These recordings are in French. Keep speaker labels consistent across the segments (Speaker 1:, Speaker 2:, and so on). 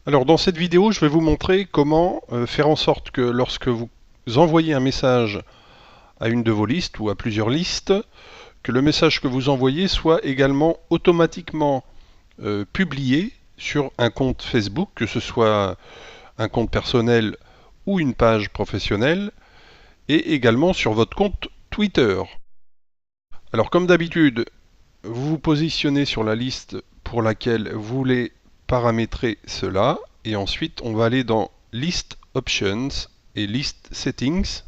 Speaker 1: Alors dans cette vidéo, je vais vous montrer comment faire en sorte que lorsque vous envoyez un message à une de vos listes ou à plusieurs listes, que le message que vous envoyez soit également automatiquement publié sur un compte Facebook, que ce soit un compte personnel ou une page professionnelle, et également sur votre compte Twitter. Alors comme d'habitude, vous vous positionnez sur la liste pour laquelle vous voulez paramétrer cela et ensuite on va aller dans List Options et List Settings.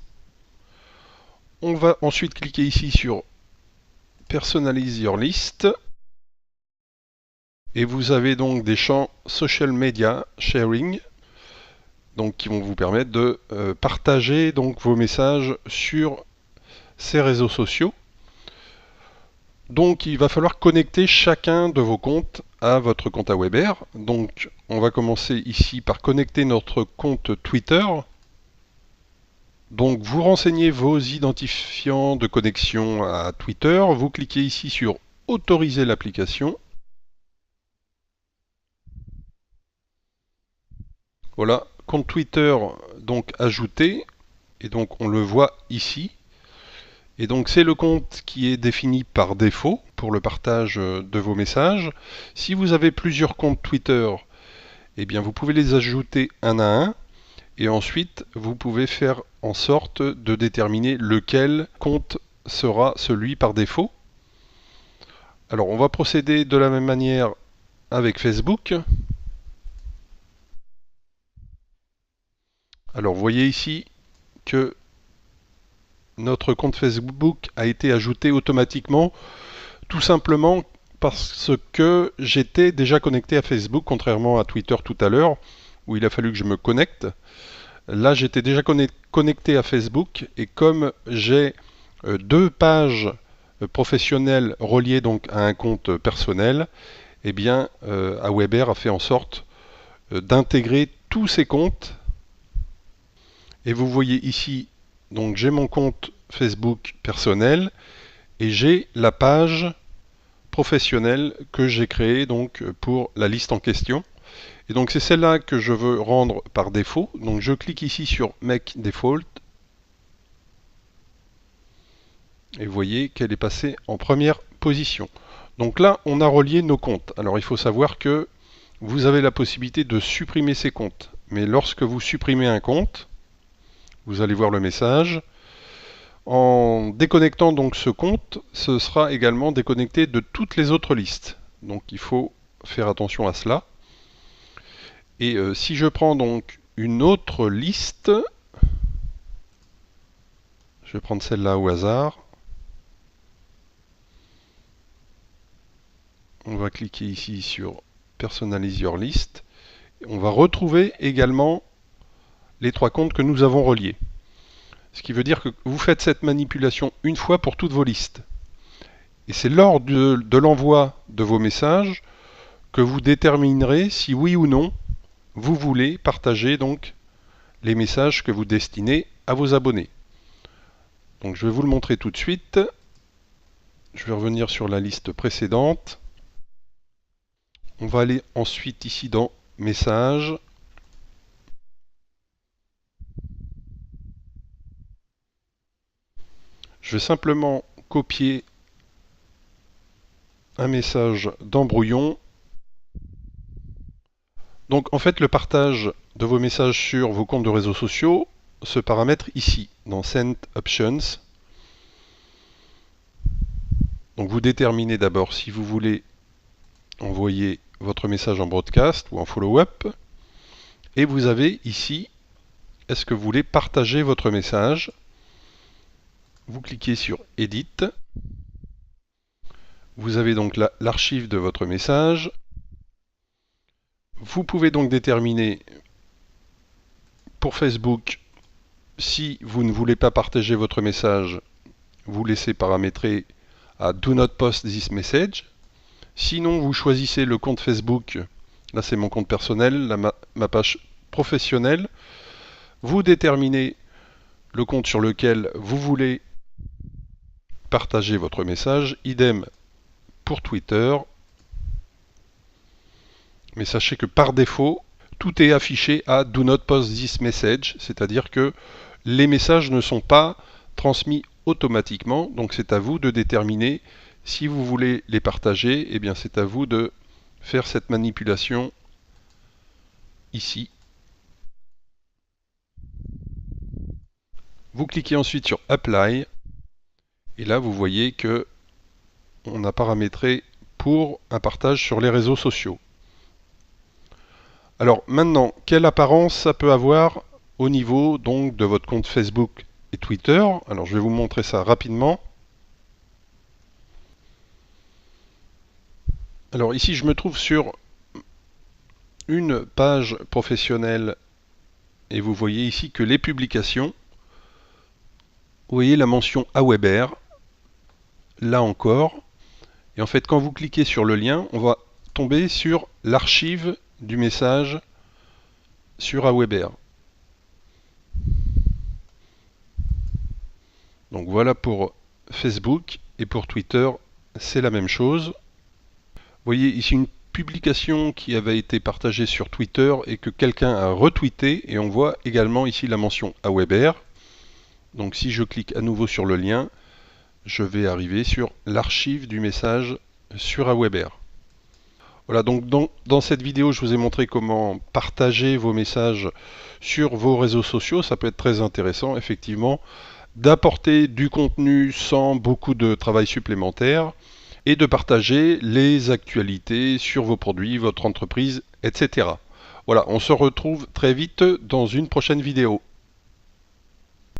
Speaker 1: On va ensuite cliquer ici sur Personalize Your List et vous avez donc des champs Social Media Sharing donc qui vont vous permettre de partager donc vos messages sur ces réseaux sociaux. Donc il va falloir connecter chacun de vos comptes à votre compte à Weber. Donc on va commencer ici par connecter notre compte Twitter. Donc vous renseignez vos identifiants de connexion à Twitter, vous cliquez ici sur Autoriser l'application. Voilà, compte Twitter donc ajouté, et donc on le voit ici. Et donc c'est le compte qui est défini par défaut pour le partage de vos messages. Si vous avez plusieurs comptes Twitter, eh bien vous pouvez les ajouter un à un et ensuite vous pouvez faire en sorte de déterminer lequel compte sera celui par défaut. Alors on va procéder de la même manière avec Facebook. Alors vous voyez ici que notre compte Facebook a été ajouté automatiquement, tout simplement parce que j'étais déjà connecté à Facebook, contrairement à Twitter tout à l'heure, où il a fallu que je me connecte. Là, j'étais déjà connecté à Facebook, et comme j'ai deux pages professionnelles reliées donc à un compte personnel, eh bien, Aweber a fait en sorte d'intégrer tous ces comptes. Et vous voyez ici, donc j'ai mon compte Facebook personnel et j'ai la page professionnelle que j'ai créée donc pour la liste en question. Et donc c'est celle-là que je veux rendre par défaut. Donc je clique ici sur Make Default. Et vous voyez qu'elle est passée en première position. Donc là, on a relié nos comptes. Alors il faut savoir que vous avez la possibilité de supprimer ces comptes. Mais lorsque vous supprimez un compte, vous allez voir le message. En déconnectant donc ce compte, ce sera également déconnecté de toutes les autres listes. Donc il faut faire attention à cela. Et si je prends donc une autre liste, je vais prendre celle-là au hasard. On va cliquer ici sur Personalize Your List. On va retrouver également les trois comptes que nous avons reliés. Ce qui veut dire que vous faites cette manipulation une fois pour toutes vos listes. Et c'est lors de l'envoi de vos messages que vous déterminerez si oui ou non vous voulez partager donc les messages que vous destinez à vos abonnés. Donc je vais vous le montrer tout de suite. Je vais revenir sur la liste précédente. On va aller ensuite ici dans Messages. Je vais simplement copier un message dans Brouillon. Donc en fait le partage de vos messages sur vos comptes de réseaux sociaux se paramètre ici dans Send Options. Donc vous déterminez d'abord si vous voulez envoyer votre message en broadcast ou en follow-up. Et vous avez ici, est-ce que vous voulez partager votre message? Vous cliquez sur Edit. Vous avez donc l'archive de votre message. Vous pouvez donc déterminer pour Facebook, si vous ne voulez pas partager votre message, vous laissez paramétrer à Do Not Post This Message. Sinon, vous choisissez le compte Facebook. Là, c'est mon compte personnel, là, ma page professionnelle. Vous déterminez le compte sur lequel vous voulez partager votre message. Idem pour Twitter. Mais sachez que par défaut, tout est affiché à Do Not Post This Message, c'est-à-dire que les messages ne sont pas transmis automatiquement, donc c'est à vous de déterminer si vous voulez les partager, eh bien c'est à vous de faire cette manipulation ici. Vous cliquez ensuite sur Apply, et là vous voyez que on a paramétré pour un partage sur les réseaux sociaux. Alors maintenant, quelle apparence ça peut avoir au niveau donc de votre compte Facebook et Twitter? Alors je vais vous montrer ça rapidement. Alors ici je me trouve sur une page professionnelle et vous voyez ici que les publications, vous voyez la mention Aweber, là encore, et en fait quand vous cliquez sur le lien, on va tomber sur l'archive du message sur Aweber. Donc voilà pour Facebook et pour Twitter, c'est la même chose. Vous voyez ici une publication qui avait été partagée sur Twitter et que quelqu'un a retweeté, et on voit également ici la mention Aweber. Donc si je clique à nouveau sur le lien, je vais arriver sur l'archive du message sur Aweber. Voilà, donc dans cette vidéo, je vous ai montré comment partager vos messages sur vos réseaux sociaux. Ça peut être très intéressant, effectivement, d'apporter du contenu sans beaucoup de travail supplémentaire et de partager les actualités sur vos produits, votre entreprise, etc. Voilà, on se retrouve très vite dans une prochaine vidéo.